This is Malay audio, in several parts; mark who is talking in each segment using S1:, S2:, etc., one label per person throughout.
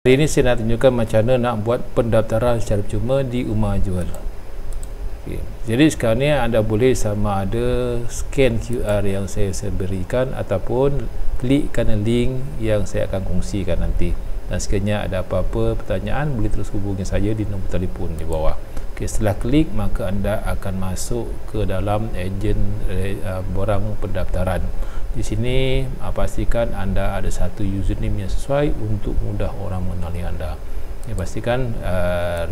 S1: Hari ini saya nak tunjukkan macam mana nak buat pendaftaran secara percuma di Umajual. Okay. Jadi sekarang ni anda boleh sama ada scan QR yang saya berikan ataupun klikkan link yang saya akan kongsikan nanti. Dan sekiranya ada apa-apa pertanyaan boleh terus hubungi saya di nombor telefon di bawah. Okay, setelah klik maka anda akan masuk ke dalam ejen borang pendaftaran. Di sini pastikan anda ada satu username yang sesuai untuk mudah orang mengenali anda. Pastikan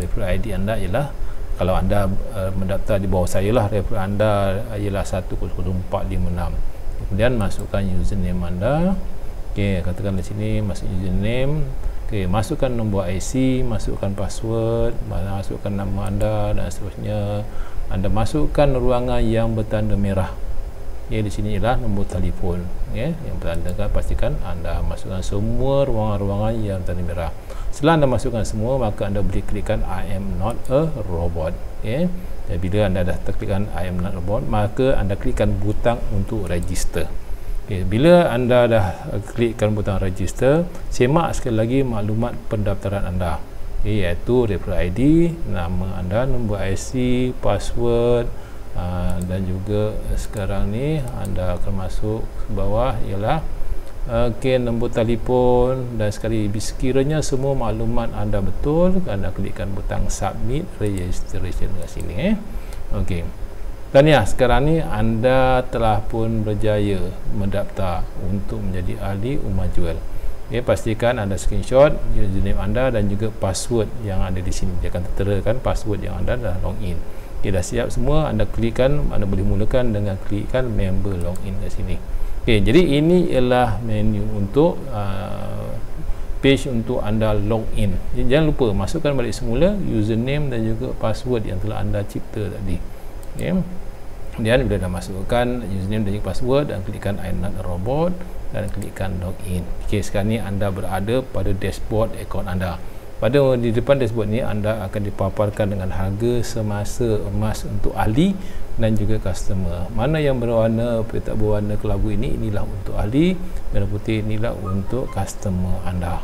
S1: referral ID anda ialah, kalau anda mendaftar di bawah saya lah, referral anda ialah 100456. Kemudian masukkan username anda. Okey, katakan di sini masuk username. Okey, masukkan nombor IC, masukkan password, masukkan nama anda dan seterusnya. Anda masukkan ruangan yang bertanda merah. Ya, di sini ialah nombor telefon, ya, yang bertandakan. Pastikan anda masukkan semua ruangan-ruangan yang bertanda merah. Setelah anda masukkan semua, maka anda boleh klikkan I am not a robot. Ya. Dan bila anda dah terklikkan I am not a robot, maka anda klikkan butang untuk register. Okay. Bila anda dah klikkan butang register, semak sekali lagi maklumat pendaftaran anda, iaitu referral ID, nama anda, nombor IC, password, dan juga sekarang ni anda akan masuk ke bawah ialah nombor telefon. Dan sekali sekiranya semua maklumat anda betul, anda klikkan butang submit registration kat sini. Okey. Dan ya, sekarang ni anda telah pun berjaya mendaftar untuk menjadi ahli Umajual. Okay, pastikan anda screenshot username anda dan juga password yang ada di sini. Dia akan terterakan password yang anda dah login. Okay, dah siap semua, anda klikkan, anda boleh mulakan dengan klikkan member login kat sini. Okay, jadi ini ialah menu untuk page untuk anda login. Jadi, jangan lupa masukkan balik semula username dan juga password yang telah anda cipta tadi. Okay. Kemudian bila dah masukkan username dan juga password, dan klikkan I am not a robot dan klikkan login. Okay, sekarang ni anda berada pada dashboard akaun anda. Di depan dashboard ni anda akan dipaparkan dengan harga semasa emas untuk ahli dan juga customer. Mana yang berwarna petak berwarna kelabu ini, inilah untuk ahli, merah putih inilah untuk customer anda.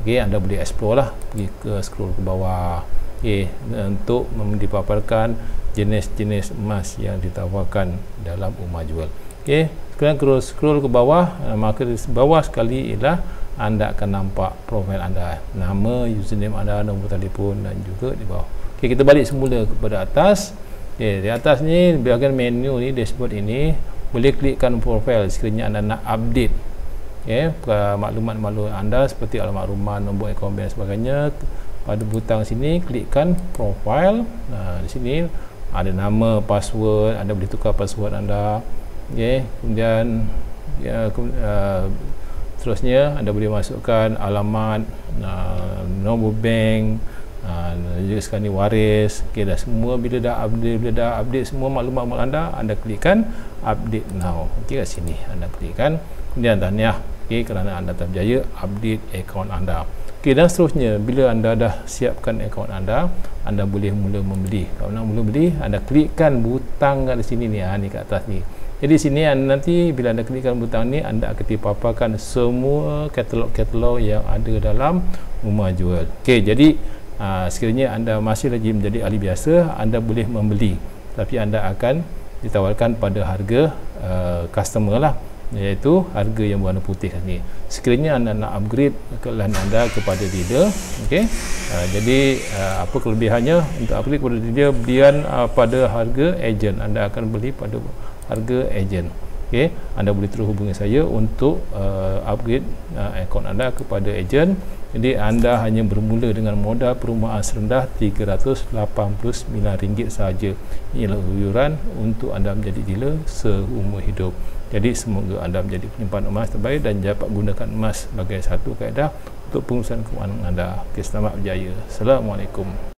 S1: Okey, anda boleh explore lah, pergi ke scroll ke bawah. Okey, untuk dipaparkan jenis-jenis emas yang ditawarkan dalam Umajual. Okey, sekarang scroll ke bawah, maka di bawah sekali ialah anda akan nampak profil anda, nama, username anda, nombor telefon dan juga di bawah. Okey, kita balik semula kepada atas. Okey, di atas ni bahagian menu ni, dashboard ini, boleh klikkan profil sekiranya anda nak update maklumat-maklumat anda seperti alamat rumah, nombor akaun bank dan sebagainya. Pada butang sini klikkan profil. Nah, di sini ada nama, password, anda boleh tukar password anda. Okey, kemudian seterusnya anda boleh masukkan alamat, nombor bank, juga sekarang ni waris. Okey, dah semua. Bila dah update semua maklumat anda klikkan update now. Okey, kat sini anda klikkan. Kemudian tahniah, okey, kerana anda telah berjaya update akaun anda. Okey, dan seterusnya bila anda dah siapkan akaun anda boleh mula membeli. Kalau nak mula beli, anda klikkan butang kat sini ni, ni kat atas ni. Jadi sini nanti bila anda klikkan butang ni, anda akan dipaparkan semua katalog-katalog yang ada dalam Umajual. Okey, jadi sekiranya anda masih lagi menjadi ahli biasa, anda boleh membeli, tapi anda akan ditawarkan pada harga customer lah, iaitu harga yang berwarna putih ni. Sekiranya anda nak upgrade kelan anda kepada dealer, okey, jadi apa kelebihannya untuk upgrade kepada dealer? Belian pada harga ejen, anda akan beli pada harga ejen. Okey, anda boleh terus hubungi saya untuk upgrade akaun anda kepada ejen. Jadi anda hanya bermula dengan modal perumahan serendah RM389 sahaja. Inilah iuran untuk anda menjadi dealer seumur hidup. Jadi semoga anda menjadi penyimpan emas terbaik dan dapat gunakan emas sebagai satu kaedah untuk pengurusan kewangan anda. Okey, selamat berjaya. Assalamualaikum.